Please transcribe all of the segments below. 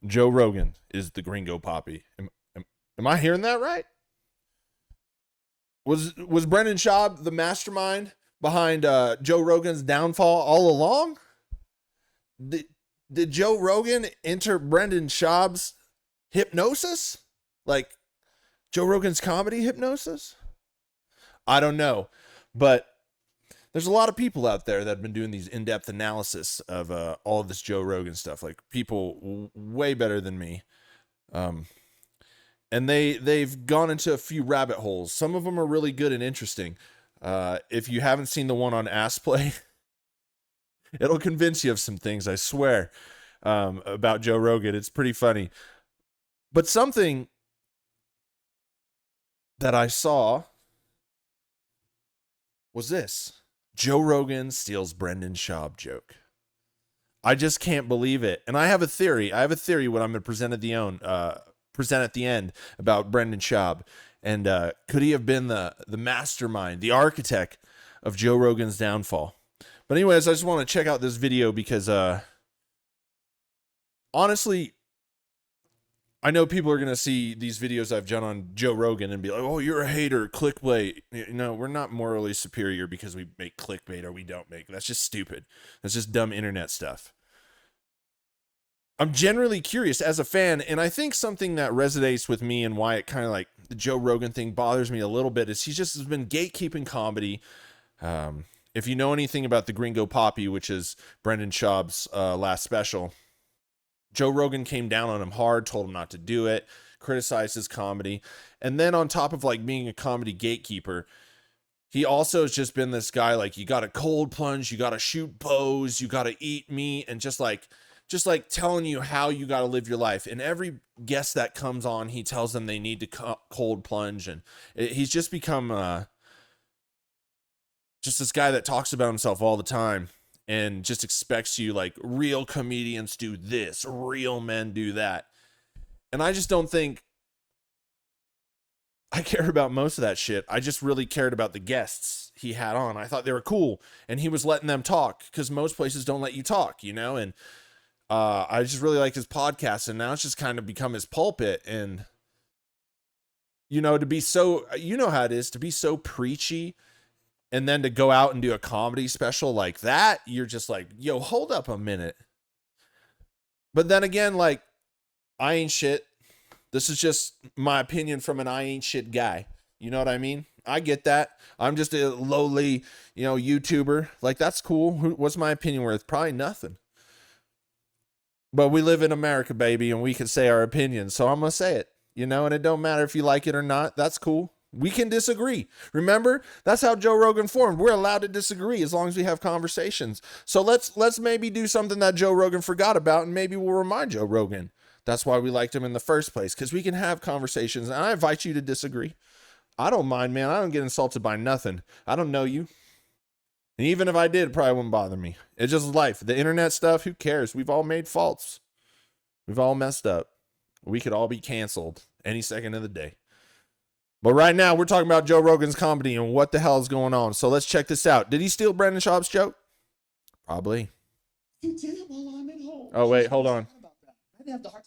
Joe Rogan is the Gringo Papi. Am I hearing that right? Was Brendan Schaub the mastermind behind Joe Rogan's downfall all along? Did Joe Rogan enter Brendan Schaub's hypnosis? Like Joe Rogan's comedy hypnosis? I don't know. But there's a lot of people out there that have been doing these in-depth analysis of all of this Joe Rogan stuff. Like people way better than me. And they've gone into a few rabbit holes. Some of them are really good and interesting. If you haven't seen the one on Ass Play, it'll convince you of some things, I swear, about Joe Rogan. It's pretty funny. But something that I saw was this. Joe Rogan steals Brendan Schaub joke. I just can't believe it. And I have a theory. What I'm going to present at the end about Brendan Schaub. And could he have been the mastermind, the architect of Joe Rogan's downfall? But anyways, I just want to check out this video because honestly, I know people are going to see these videos I've done on Joe Rogan and be like, oh, you're a hater, clickbait. You know, we're not morally superior because we make clickbait or we don't make. That's just stupid. That's just dumb internet stuff. I'm generally curious as a fan, and I think something that resonates with me and why it kind of like the Joe Rogan thing bothers me a little bit is he just has been gatekeeping comedy. If you know anything about the Gringo Papi, which is Brendan Schaub's last special, Joe Rogan came down on him hard, told him not to do it, criticized his comedy. And then on top of like being a comedy gatekeeper, he also has just been this guy like, you got to cold plunge, you got to shoot bows, you got to eat meat, and just like telling you how you got to live your life. And every guest that comes on, he tells them they need to cold plunge. And he's just become just this guy that talks about himself all the time and just expects you like real comedians do this, real men do that. And I just don't think I care about most of that shit. I just really cared about the guests he had on. I thought they were cool and he was letting them talk because most places don't let you talk, you know? And I just really like his podcast, and now it's just kind of become his pulpit. And, you know, to be so, you know how it is to be so preachy and then to go out and do a comedy special like that. You're just like, yo, hold up a minute. But then again, like, I ain't shit. This is just my opinion from an I ain't shit guy. You know what I mean? I get that. I'm just a lowly, you know, YouTuber. Like, that's cool. What's my opinion worth? Probably nothing. But we live in America, baby, and we can say our opinions. So I'm going to say it, you know, and it don't matter if you like it or not. That's cool. We can disagree. Remember, that's how Joe Rogan formed. We're allowed to disagree as long as we have conversations. So let's maybe do something that Joe Rogan forgot about, and maybe we'll remind Joe Rogan. That's why we liked him in the first place, because we can have conversations, and I invite you to disagree. I don't mind, man. I don't get insulted by nothing. I don't know you. And even if I did, it probably wouldn't bother me. It's just life. The internet stuff, who cares? We've all made faults. We've all messed up. We could all be canceled any second of the day. But right now, we're talking about Joe Rogan's comedy and what the hell is going on. So let's check this out. Did he steal Brendan Schaub's joke? Probably. You did it while I'm at home. Oh, wait, hold on. I didn't have the heart.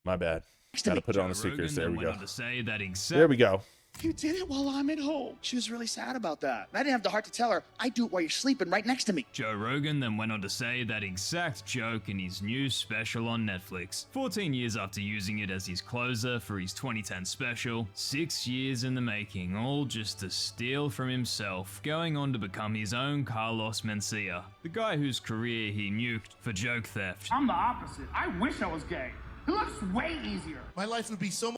My bad. Gotta put it on the speakers. There we go. That There we go. You did it while I'm at home. She was really sad about that. I didn't have the heart to tell her, I do it while you're sleeping right next to me. Joe Rogan then went on to say that exact joke in his new special on Netflix. 14 years after using it as his closer for his 2010 special, 6 years in the making, all just to steal from himself, going on to become his own Carlos Mencia, the guy whose career he nuked for joke theft. I'm the opposite. I wish I was gay. It looks way easier. My life would be so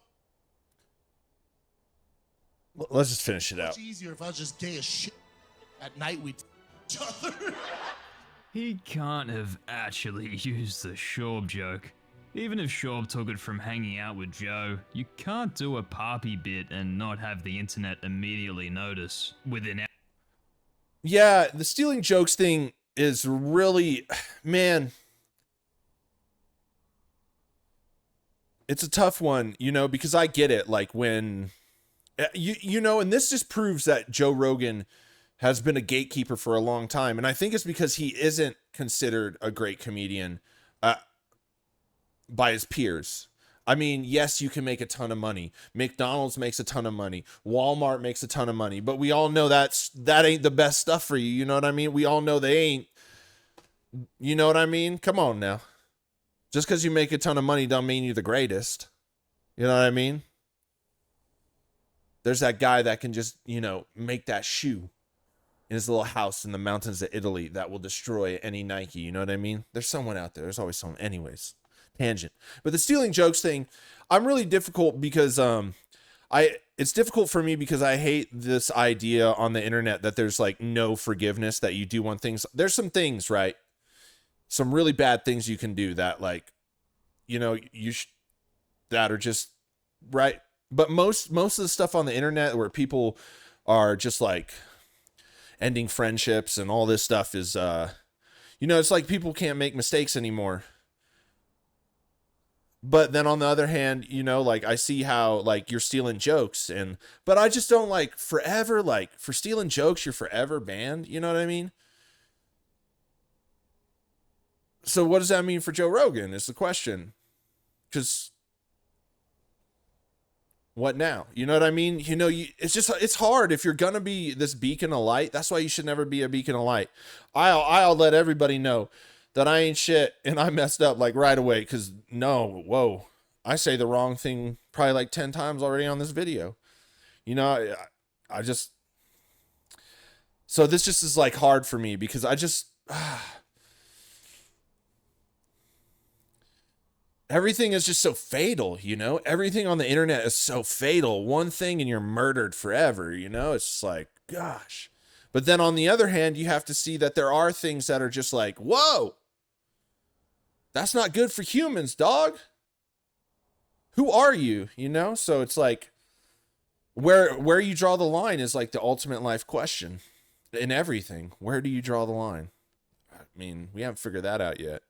Let's just finish it out. much easier if I was just gay as shit at night with each other. He can't have actually used the Schaub joke. Even if Schaub took it from hanging out with Joe, you can't do a Papi bit and not have the internet immediately notice within. Yeah, the stealing jokes thing is really, man, it's a tough one, you know, because I get it. Like when, you know, and this just proves that Joe Rogan has been a gatekeeper for a long time. And I think it's because he isn't considered a great comedian. by his peers. I mean, yes, you can make a ton of money. McDonald's makes a ton of money. Walmart makes a ton of money, but we all know that ain't the best stuff for you. You know what I mean? We all know they ain't. You know what I mean? Come on now. Just because you make a ton of money don't mean you're the greatest. You know what I mean? There's that guy that can just, make that shoe in his little house in the mountains of Italy that will destroy any Nike. You know what I mean? There's someone out there. There's always someone. Anyways. Tangent. But the stealing jokes thing, I'm really difficult because it's difficult for me because I hate this idea on the internet that there's like no forgiveness, that you do one things. There's some things, right? Some really bad things you can do that that are just right. But most of the stuff on the internet where people are just like ending friendships and all this stuff is it's like people can't make mistakes anymore. But then on the other hand, I see how you're stealing jokes but I just don't forever, for stealing jokes, you're forever banned. You know what I mean? So what does that mean for Joe Rogan is the question. Cause what now? You know what I mean? It's hard if you're going to be this beacon of light. That's why you should never be a beacon of light. I'll let everybody know that I ain't shit and I messed up right away. Cause I say the wrong thing probably 10 times already on this video. So this just is hard for me because everything is just so fatal, everything on the internet is so fatal. One thing and you're murdered forever. It's just gosh. But then on the other hand, you have to see that there are things that are just whoa, that's not good for humans, dog. Who are you? So it's where you draw the line is the ultimate life question in everything. Where do you draw the line? I mean, we haven't figured that out yet.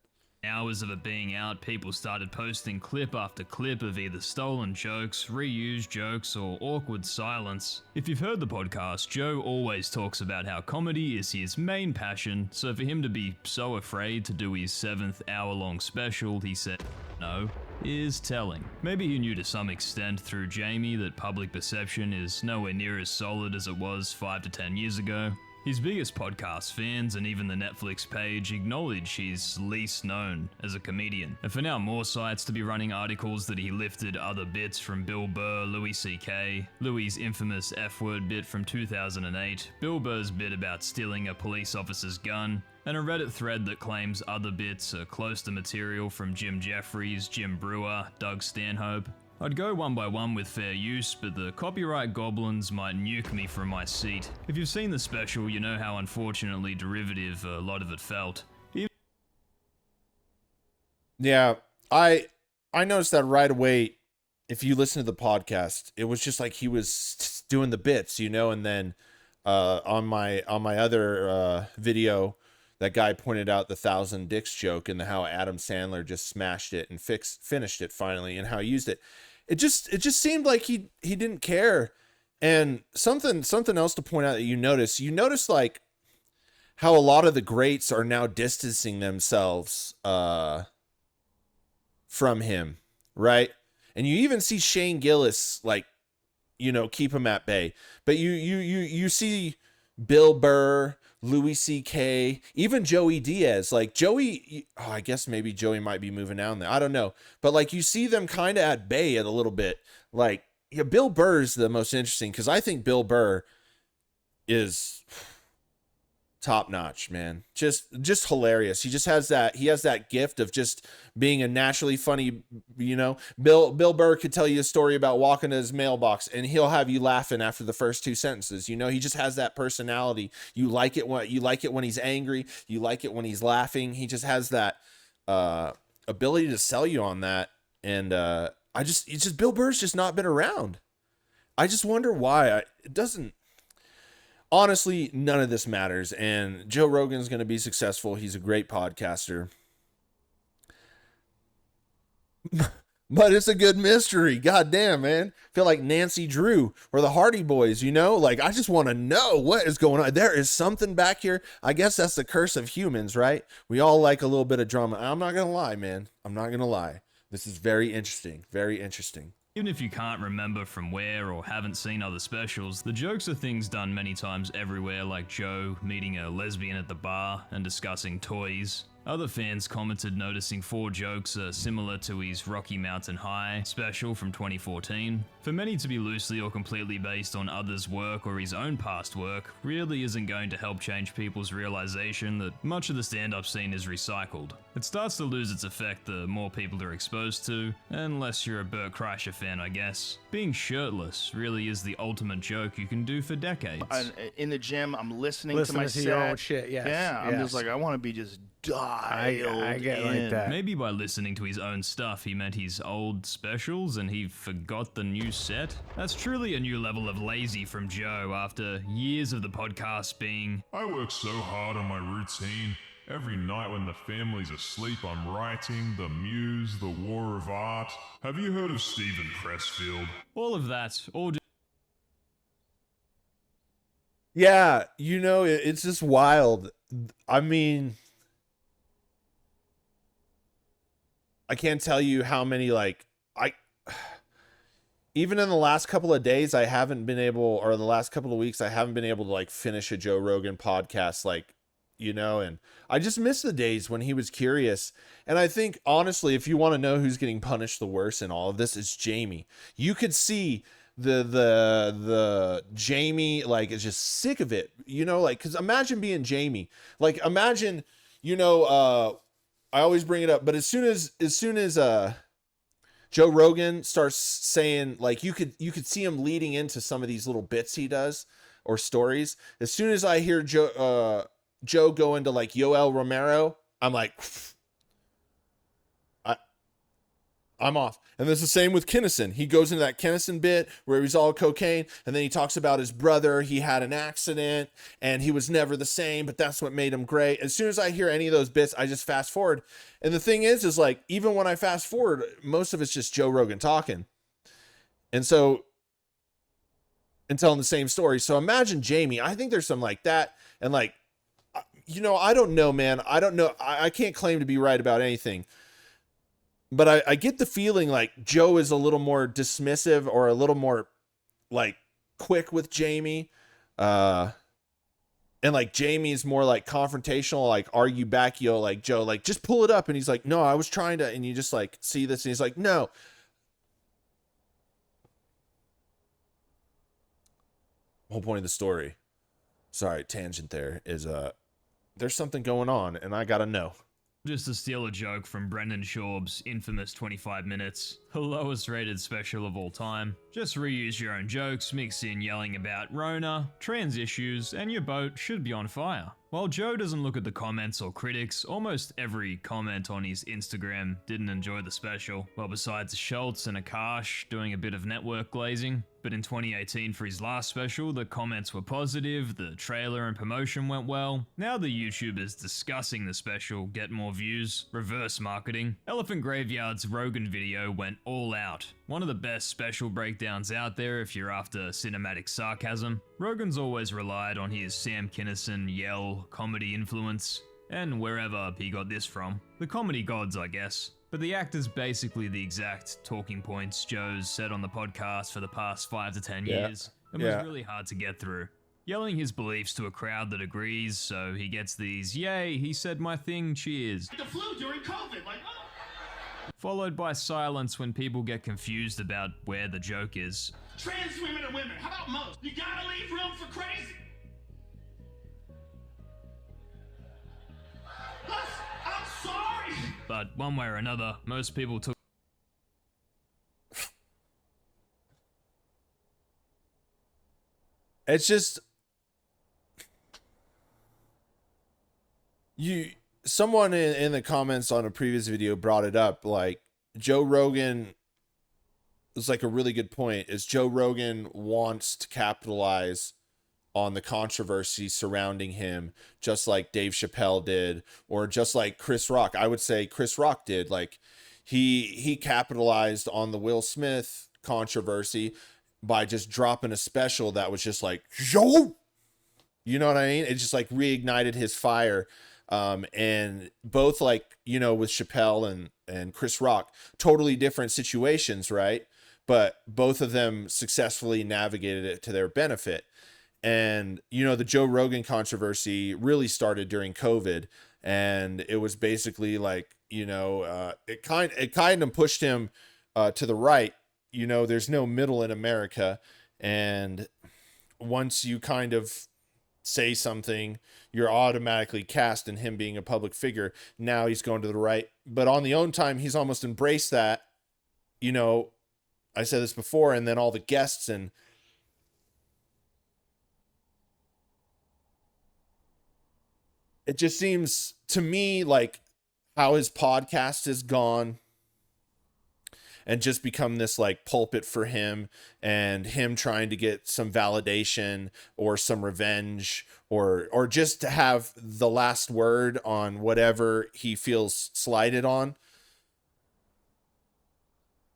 Hours of it being out, people started posting clip after clip of either stolen jokes, reused jokes, or awkward silence. If you've heard the podcast, Joe always talks about how comedy is his main passion, so for him to be so afraid to do his 7th hour-long special, he said no, is telling. Maybe he knew to some extent through Jamie that public perception is nowhere near as solid as it was 5 to 10 years ago. His biggest podcast fans and even the Netflix page acknowledge he's least known as a comedian. And for now more sites to be running articles that he lifted other bits from Bill Burr, Louis C.K., Louis' infamous F-word bit from 2008, Bill Burr's bit about stealing a police officer's gun, and a Reddit thread that claims other bits are close to material from Jim Jeffries, Jim Brewer, Doug Stanhope. I'd go one by one with fair use, but the copyright goblins might nuke me from my seat. If you've seen the special, you know how unfortunately derivative a lot of it felt. Yeah, I noticed that right away. If you listen to the podcast, it was just he was doing the bits, and then on my other video, that guy pointed out the 1,000 dicks joke and how Adam Sandler just smashed it and finished it finally, and how he used it. It just seemed like he didn't care. And something else to point out that you notice how a lot of the greats are now distancing themselves from him, right? And you even see Shane Gillis keep him at bay. But you see Bill Burr, Louis C.K., even Joey Diaz. I guess maybe Joey might be moving down there. I don't know. But you see them kind of at bay a little bit. Bill Burr is the most interesting because I think Bill Burr is top notch, man. Just hilarious. He has that gift of just being a naturally funny, Bill Burr could tell you a story about walking to his mailbox and he'll have you laughing after the first 2 sentences. He just has that personality. You like it when he's angry, you like it when he's laughing. He just has that ability to sell you on that. And Bill Burr's just not been around. I just wonder why. It doesn't. Honestly, none of this matters, and Joe Rogan's going to be successful. He's a great podcaster. But it's a good mystery. God damn, man. I feel like Nancy Drew or the Hardy Boys, I just want to know what is going on. There is something back here. I guess that's the curse of humans, right? We all like a little bit of drama. I'm not going to lie, man. I'm not going to lie. This is very interesting. Very interesting. Even if you can't remember from where or haven't seen other specials, the jokes are things done many times everywhere, like Joe meeting a lesbian at the bar and discussing toys. Other fans commented noticing 4 jokes are similar to his Rocky Mountain High special from 2014. For many to be loosely or completely based on others' work or his own past work really isn't going to help change people's realization that much of the stand-up scene is recycled. It starts to lose its effect the more people are exposed to, unless you're a Burr Kreischer fan, I guess. Being shirtless really is the ultimate joke you can do for decades. In the gym, I'm listening to Listening my to set. your own shit, yes. Yeah, I'm yes. just like, I want to be just dialed I get in. like that. Maybe by listening to his own stuff, he meant his old specials and he forgot the new set? That's truly a new level of lazy from Joe after years of the podcast being, I work so hard on my routine. Every night when the family's asleep, I'm writing The Muse, The War of Art. Have you heard of Stephen Pressfield? all of that, all Yeah, you know, it's just wild. I mean, I can't tell you how many, like, even in the last couple of days, I haven't been able, or the last couple of weeks, I haven't been able to, like, finish a Joe Rogan podcast, like, you know, and I just miss the days when he was curious. And I think, honestly, if you want to know who's getting punished the worst in all of this, it's Jamie. You could see the Jamie, like, is just sick of it, you know, like, because imagine being Jamie. Like, imagine, you know, I always bring it up, but as soon as Joe Rogan starts saying, like, you could see him leading into some of these little bits he does or stories. As soon as I hear Joe go into, like, Yoel Romero, I'm like, I'm off. And it's the same with Kinnison. He goes into that Kinnison bit where he's all cocaine, and then he talks about his brother. He had an accident, and he was never the same, but that's what made him great. As soon as I hear any of those bits, I just fast forward. And the thing is like, even when I fast forward, most of it's just Joe Rogan talking. And so, and telling the same story. So imagine Jamie. I think there's some like that. And, like, you know, I don't know, man. I don't know. I can't claim to be right about anything. But I get the feeling like Joe is a little more dismissive or a little more, like, quick with Jamie. And, like, Jamie's more, like, confrontational, like, argue back, like, Joe, like, just pull it up. And he's like, no, I was trying to. And you just, like, see this. And he's like, no. Whole point of the story. Sorry, tangent there is, there's something going on and I gotta know. just to steal a joke from Brendan Schaub's infamous 25 Minutes, the lowest rated special of all time. Just reuse your own jokes, mix in yelling about Rona, trans issues, and your boat should be on fire. While Joe doesn't look at the comments or critics, almost every comment on his Instagram didn't enjoy the special, well, besides Schultz and Akash doing a bit of network glazing. But in 2018 for his last special, the comments were positive, the trailer and promotion went well. Now the YouTubers discussing the special get more views. Reverse marketing. Elephant Graveyard's Rogan video went all out. One of the best special breakdowns out there if you're after cinematic sarcasm. Rogan's always relied on his Sam Kinison yell comedy influence, and wherever he got this from. The comedy gods, I guess. But the act is basically the exact talking points Joe's said on the podcast for the past 5 to 10 years. It was really hard to get through. Yelling his beliefs to a crowd that agrees, so he gets these, yay, he said my thing, cheers. The flu during COVID, like, oh. Followed by silence when people get confused about where the joke is. Trans women are women. How about most? You gotta leave room for crazy. I'm sorry. But one way or another, most people took It's just someone in the comments on a previous video brought it up, like Joe Rogan was like a really good point is Joe Rogan wants to capitalize on the controversy surrounding him, just like Dave Chappelle did, or just like Chris Rock. I would say Chris Rock did. Like he capitalized on the Will Smith controversy by just dropping a special that was just like, yo, you know what I mean? It just like reignited his fire. And both, like, you know, with Chappelle and Chris Rock, totally different situations, right? But both of them successfully navigated it to their benefit. And, you know, the Joe Rogan controversy really started during COVID, and it was basically like, you know, it kind of pushed him to the right. You know, there's no middle in America, and once you kind of say something, you're automatically cast, in him being a public figure. Now he's going to the right, but on the own time, he's almost embraced that. You know, I said this before, and then all the guests, and it just seems to me like how his podcast has gone and just become this like pulpit for him, and him trying to get some validation or some revenge, or just to have the last word on whatever he feels slighted on.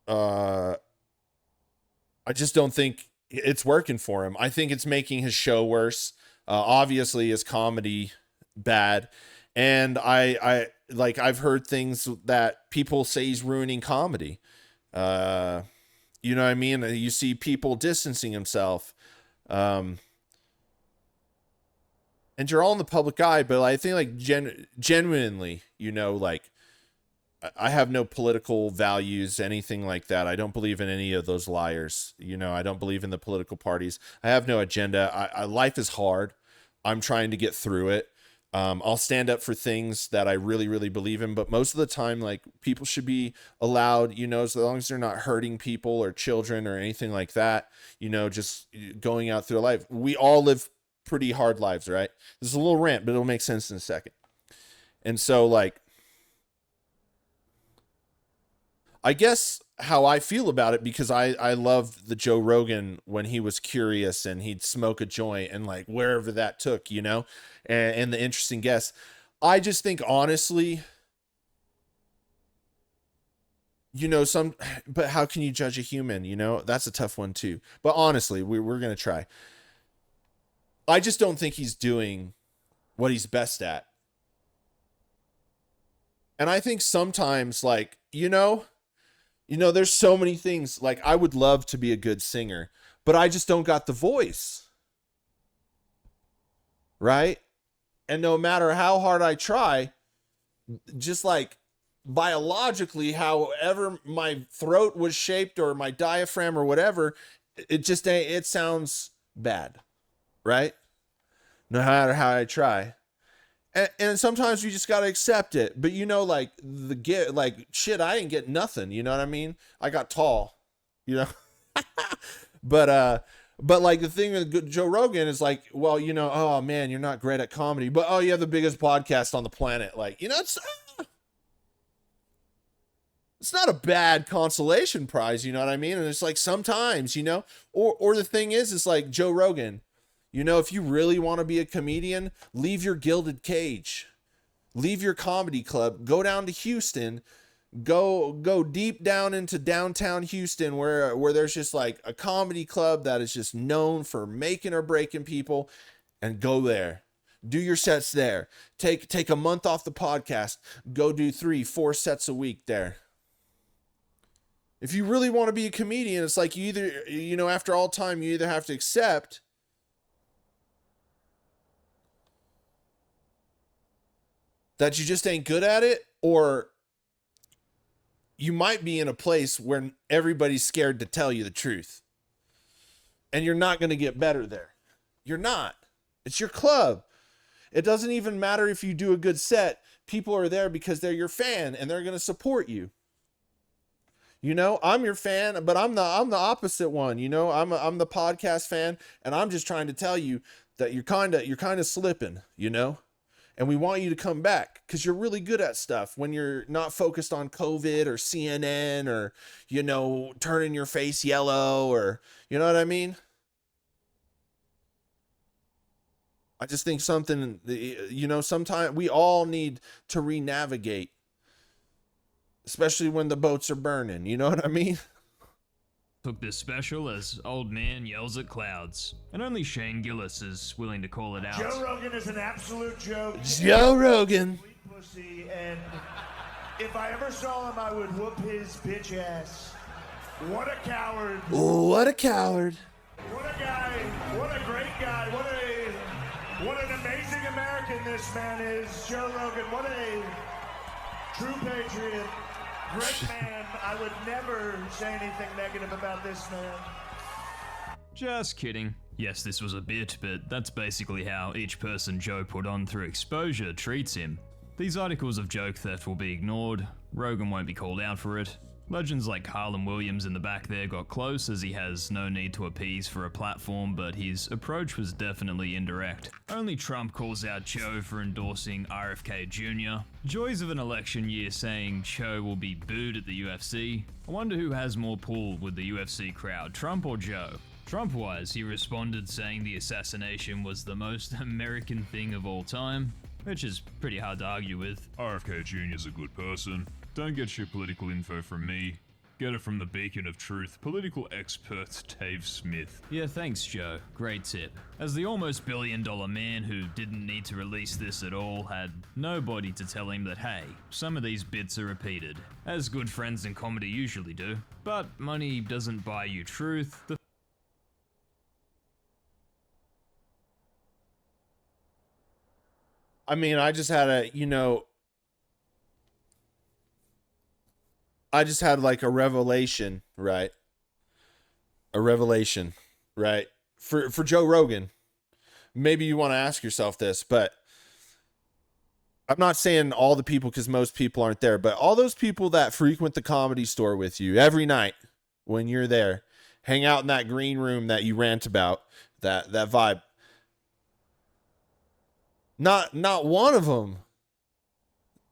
I just don't think it's working for him. I think it's making his show worse. Obviously his comedy bad. And I like, I've heard things that people say he's ruining comedy. You know what I mean? You see people distancing himself. And you're all in the public eye, but I think like genuinely, you know, like, I have no political values, anything like that. I don't believe in any of those liars. You know, I don't believe in the political parties. I have no agenda. Life is hard. I'm trying to get through it. I'll stand up for things that I really, really believe in, but most of the time, like, people should be allowed, you know, as long as they're not hurting people or children or anything like that, you know, just going out through life. We all live pretty hard lives, right? This is a little rant, but it'll make sense in a second. And so, like, I guess how I feel about it, because I loved the Joe Rogan when he was curious and he'd smoke a joint and like wherever that took, you know, and the interesting guests. I just think, honestly, you know, but how can you judge a human? You know, that's a tough one too. But honestly, we're going to try. I just don't think he's doing what he's best at. And I think sometimes, like, you know, there's so many things. Like, I would love to be a good singer, but I just don't got the voice. Right? And no matter how hard I try, just like biologically, however my throat was shaped or my diaphragm or whatever, it sounds bad. Right? No matter how I try. And sometimes you just got to accept it. But, you know, like, shit, I didn't get nothing. You know what I mean? I got tall, you know? But like, the thing with Joe Rogan is like, well, you know, oh man, you're not great at comedy, but oh, you have the biggest podcast on the planet. Like, you know, it's not a bad consolation prize. You know what I mean? And it's like, sometimes, you know, or the thing is, it's like Joe Rogan. You know, if you really want to be a comedian, leave your gilded cage, leave your comedy club, go down to Houston, go deep down into downtown Houston where there's just like a comedy club that is just known for making or breaking people, and go there, do your sets there, take a month off the podcast, go do 3-4 sets a week there. If you really want to be a comedian, it's like, you either, you know, after all time, you either have to accept that you just ain't good at it, or you might be in a place where everybody's scared to tell you the truth. And you're not going to get better there. You're not. It's your club. It doesn't even matter if you do a good set. People are there because they're your fan and they're going to support you. You know, I'm your fan, but I'm the opposite one. You know, I'm the podcast fan, and I'm just trying to tell you that you're kind of slipping, you know? And we want you to come back because you're really good at stuff when you're not focused on COVID or CNN or, you know, turning your face yellow, or, you know what I mean? I just think something, you know, sometimes we all need to re-navigate, especially when the boats are burning. You know what I mean? took this special as old man yells at clouds, and only Shane Gillis is willing to call it out. Joe Rogan is an absolute joke. Joe Rogan. Pussy, and if I ever saw him, I would whoop his bitch ass. What a coward. What a coward. What a guy. What a great guy. What an amazing American this man is. Joe Rogan. What a true patriot. Great man. I would never say anything negative about this man. Just kidding. Yes, this was a bit, but that's basically how each person Joe put on through exposure treats him. These articles of joke theft will be ignored, Rogan won't be called out for it. Legends like Harlan Williams in the back there got close as he has no need to appease for a platform, but his approach was definitely indirect. Only Trump calls out Joe for endorsing RFK Jr. Joys of an election year saying Joe will be booed at the UFC. I wonder who has more pull with the UFC crowd, Trump or Joe? Trump-wise, he responded saying the assassination was the most American thing of all time, which is pretty hard to argue with. RFK Jr.'s a good person. Don't get your political info from me. Get it from the beacon of truth, political expert Dave Smith. Yeah, thanks, Joe. Great tip. As the almost billion-dollar man who didn't need to release this at all had nobody to tell him that, hey, some of these bits are repeated, as good friends in comedy usually do. But money doesn't buy you truth. I mean, I just had like a revelation, right? A revelation, right? For Joe Rogan. Maybe you want to ask yourself this, but I'm not saying all the people because most people aren't there, but all those people that frequent the Comedy Store with you every night when you're there, hang out in that green room that you rant about, that vibe. Not one of them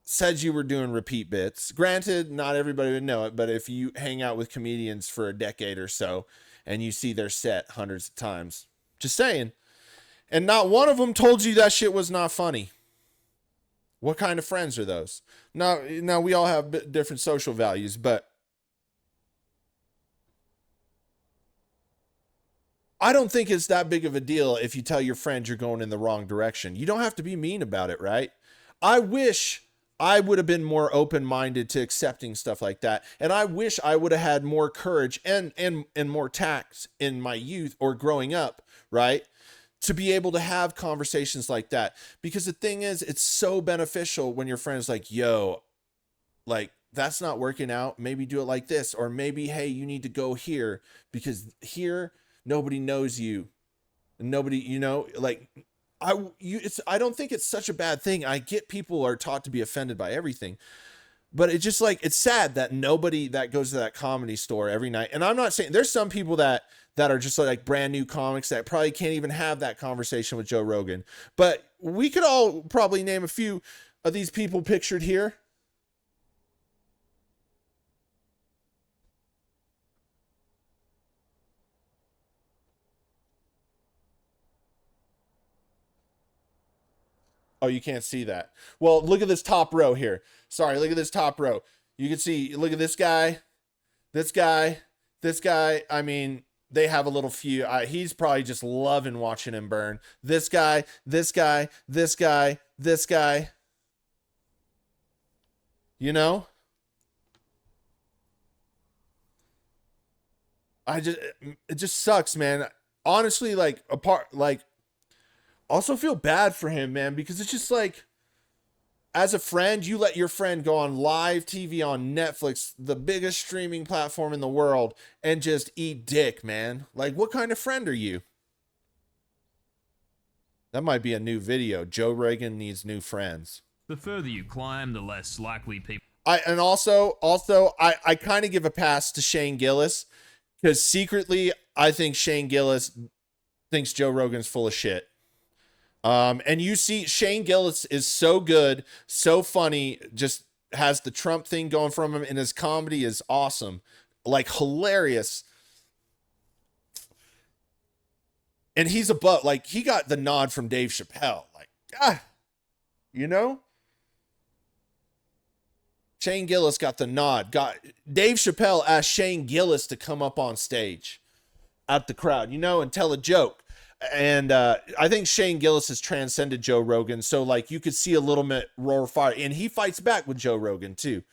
said you were doing repeat bits. Granted, not everybody would know it, but if you hang out with comedians for a decade or so and you see their set hundreds of times, just saying. And not one of them told you that shit was not funny. What kind of friends are those? Now we all have different social values, but I don't think it's that big of a deal if you tell your friend you're going in the wrong direction. You don't have to be mean about it, right? I wish I would have been more open-minded to accepting stuff like that. And I wish I would have had more courage and more tact in my youth or growing up, right? To be able to have conversations like that. Because the thing is, it's so beneficial when your friend's like, yo, like, that's not working out. Maybe do it like this. Or maybe, hey, you need to go here because here nobody knows you. Nobody, like I don't think it's such a bad thing. I get people are taught to be offended by everything, but it's just like, it's sad that nobody that goes to that Comedy Store every night. And I'm not saying there's some people that are just like brand new comics that probably can't even have that conversation with Joe Rogan, but we could all probably name a few of these people pictured here. Oh, you can't see that. Well, look at this top row here. Sorry, look at this top row. You can see, look at this guy, this guy, this guy. I mean, they have a little few. He's probably just loving watching him burn. This guy, this guy, this guy, this guy. You know? It just sucks, man. Honestly, also feel bad for him, man, because it's just like, as a friend, you let your friend go on live TV on Netflix, the biggest streaming platform in the world, and just eat dick, man. Like, what kind of friend are you? That might be a new video. Joe Rogan needs new friends. The further you climb, the less likely people... I kind of give a pass to Shane Gillis, because secretly, I think Shane Gillis thinks Joe Rogan's full of shit. And you see Shane Gillis is so good, so funny, just has the Trump thing going from him, and his comedy is awesome, like hilarious. And he's like, he got the nod from Dave Chappelle, like, Shane Gillis got the nod. Dave Chappelle asked Shane Gillis to come up on stage at the crowd, you know, and tell a joke. And I think Shane Gillis has transcended Joe Rogan. So like you could see a little bit roar fire, and he fights back with Joe Rogan too.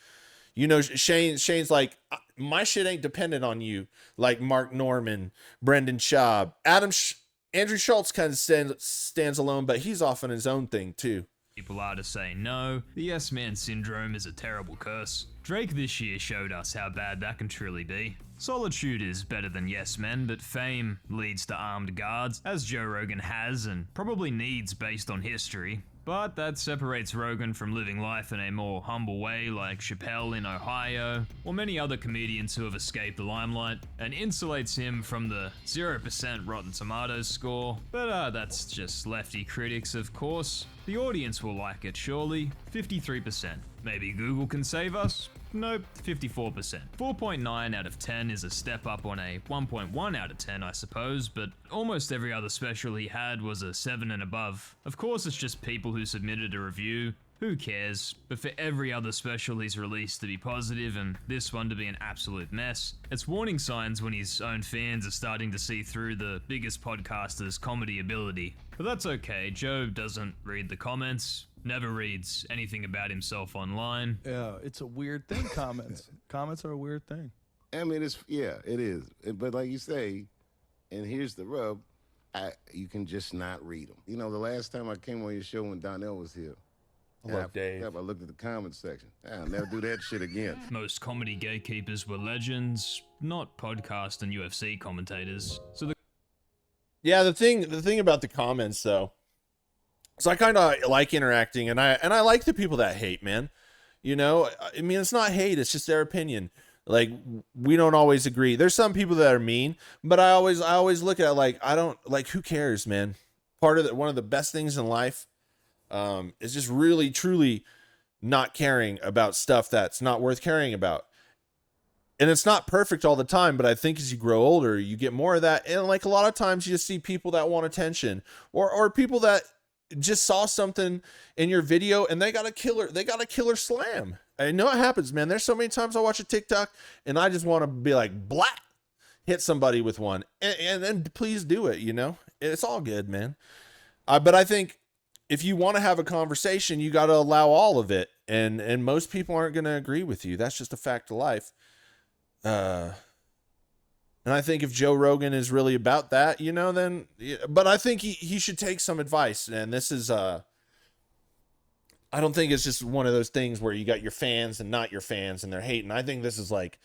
You know, Shane's like, my shit ain't dependent on you. Like Mark Norman, Brendan Schaub, Andrew Schultz kind of stands alone, but he's off on his own thing too. People are to say no. The yes man syndrome is a terrible curse. Drake this year showed us how bad that can truly be. Solitude is better than yes men, but fame leads to armed guards, as Joe Rogan has and probably needs based on history. But that separates Rogan from living life in a more humble way like Chappelle in Ohio, or many other comedians who have escaped the limelight, and insulates him from the 0% Rotten Tomatoes score. But that's just lefty critics, of course. The audience will like it, surely. 53%. Maybe Google can save us? Nope, 54%. 4.9 out of 10 is a step up on a 1.1 out of 10, I suppose, but almost every other special he had was a 7 and above. Of course, it's just people who submitted a review. Who cares? But for every other special he's released to be positive and this one to be an absolute mess, it's warning signs when his own fans are starting to see through the biggest podcaster's comedy ability. But that's okay, Joe doesn't read the comments, never reads anything about himself online. Yeah, it's a weird thing, comments. Comments are a weird thing. I mean, it is. But like you say, and here's the rub, you can just not read them. You know, the last time I came on your show when Donnell was here, Dave. I looked at the comment section. I'll never do that shit again. Most comedy gatekeepers were legends, not podcast and UFC commentators. So the thing about the comments though, so I kind of like interacting, and I like the people that hate, man. You know, I mean, it's not hate, it's just their opinion. Like, we don't always agree. There's some people that are mean, but I always look at it like, I don't, like, who cares, man? One of the best things in life is just really, truly not caring about stuff that's not worth caring about. And it's not perfect all the time, but I think as you grow older, you get more of that. And like a lot of times you just see people that want attention, or people that just saw something in your video and they got a killer slam. I know it happens, man. There's so many times I watch a TikTok and I just want to be like, blah, hit somebody with one, and then please do it. You know, it's all good, man. But I think if you want to have a conversation, you got to allow all of it. And most people aren't going to agree with you. That's just a fact of life. And I think if Joe Rogan is really about that, you know, then, but I think he should take some advice. And this is, I don't think it's just one of those things where you got your fans and not your fans and they're hating. I think this is like,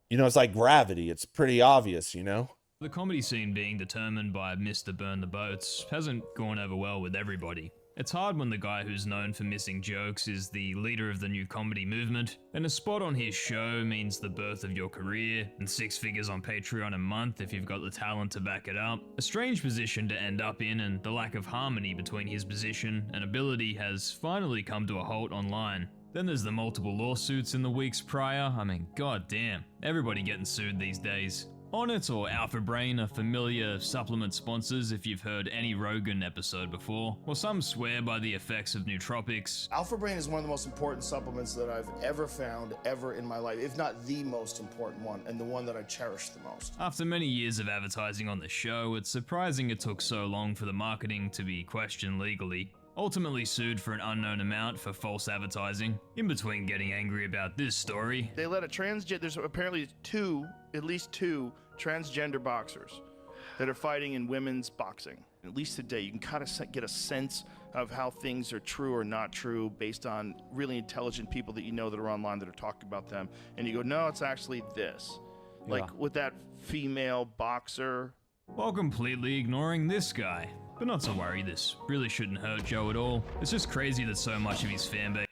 you know, it's like gravity. It's pretty obvious, you know? the comedy scene being determined by Mr. Burn the Boats hasn't gone over well with everybody. It's hard when the guy who's known for missing jokes is the leader of the new comedy movement, and a spot on his show means the birth of your career, and 6 figures on Patreon a month if you've got the talent to back it up. A strange position to end up in, and the lack of harmony between his position and ability has finally come to a halt online. Then there's the multiple lawsuits in the weeks prior. I mean, goddamn, everybody getting sued these days. Onnit or Alpha Brain are familiar supplement sponsors if you've heard any Rogan episode before, or some swear by the effects of nootropics. Alpha Brain is one of the most important supplements that I've ever found ever in my life, if not the most important one, and the one that I cherish the most. After many years of advertising on the show, it's surprising it took so long for the marketing to be questioned legally. Ultimately sued for an unknown amount for false advertising. In between getting angry about this story, They let there's apparently at least two transgender boxers that are fighting in women's boxing. At least today, you can kind of get a sense of how things are true or not true based on really intelligent people that you know that are online that are talking about them. And you go, no, it's actually this. Like with that female boxer. while completely ignoring this guy. But not to worry, this really shouldn't hurt Joe at all. It's just crazy that so much of his fan base.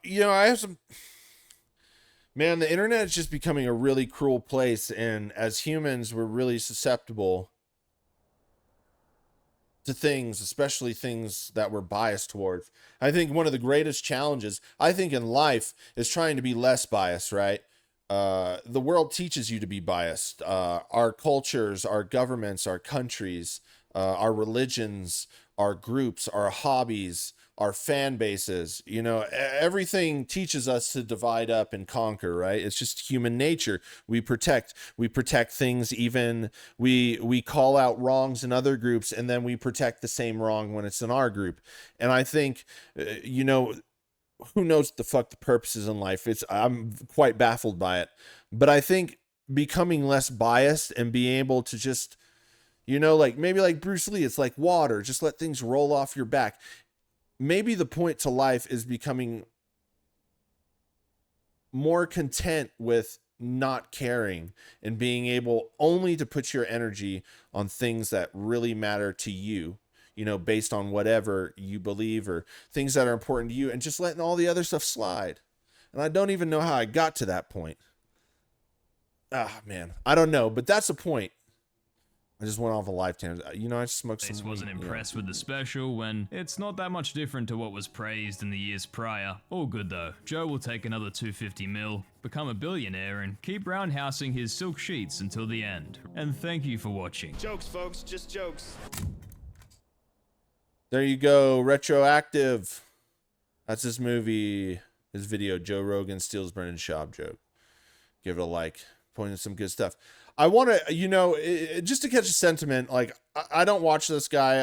You know, I have some. Man, the internet is just becoming a really cruel place, and as humans, we're really susceptible to things, especially things that we're biased towards. I think one of the greatest challenges, I think, in life is trying to be less biased, right? The world teaches you to be biased. Our cultures, our governments, our countries, our religions, our groups, our hobbies, our fan bases. You know, everything teaches us to divide up and conquer, right? It's just human nature. We protect things. Even we call out wrongs in other groups, and then we protect the same wrong when it's in our group. And I think, you know, who knows what the fuck the purpose is in life? I'm quite baffled by it, but I think becoming less biased and being able to just, you know, like maybe like Bruce Lee, it's like water, just let things roll off your back. Maybe the point to life is becoming more content with not caring and being able only to put your energy on things that really matter to you, you know, based on whatever you believe or things that are important to you, and just letting all the other stuff slide. And I don't even know how I got to that point. Ah, man, I don't know, but that's the point. I just went off a life tangent. You know, I smoked some. Wasn't impressed with the special when it's not that much different to what was praised in the years prior. All good though. Joe will take another 250 mil, become a billionaire, and keep roundhousing his silk sheets until the end. And thank you for watching. Jokes, folks, just jokes. There you go, Retroactive. That's his movie, his video, Joe Rogan steals Brendan Schaub joke. Give it a like. Pointing some good stuff. I want to, you know, just to catch a sentiment, like, I don't watch this guy.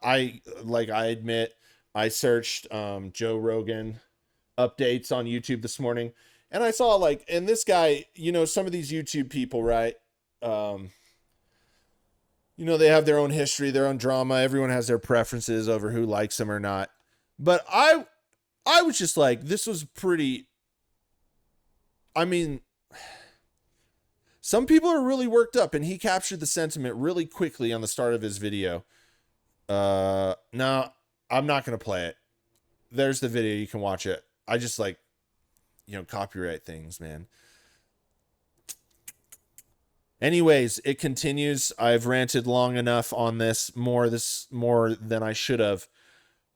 I admit, I searched Joe Rogan updates on YouTube this morning, and I saw, like, and this guy, you know, some of these YouTube people, right? You know, they have their own history, their own drama. Everyone has their preferences over who likes them or not. But I was just like, this was pretty, I mean, some people are really worked up, and he captured the sentiment really quickly on the start of his video. No, I'm not going to play it. There's the video. You can watch it. I just like, you know, copyright things, man. Anyways, it continues. I've ranted long enough on this, more than I should have.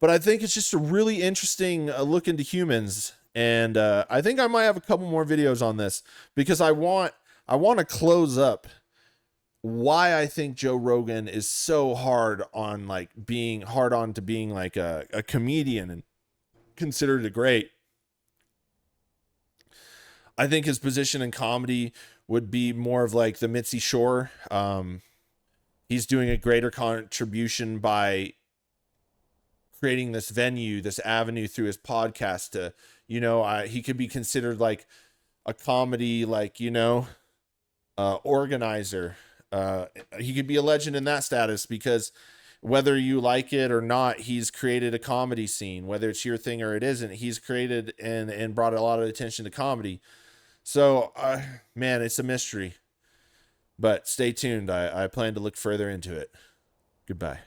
But I think it's just a really interesting look into humans. And I think I might have a couple more videos on this, because I want to close up why I think Joe Rogan is so hard on being like a comedian and considered a great. I think his position in comedy would be more of like the Mitzi Shore. He's doing a greater contribution by creating this venue, this avenue through his podcast to, you know, he could be considered like a comedy, like, you know, organizer. He could be a legend in that status, because whether you like it or not, he's created a comedy scene, whether it's your thing or it isn't. He's created and brought a lot of attention to comedy. So, man, it's a mystery, but stay tuned. I plan to look further into it. Goodbye.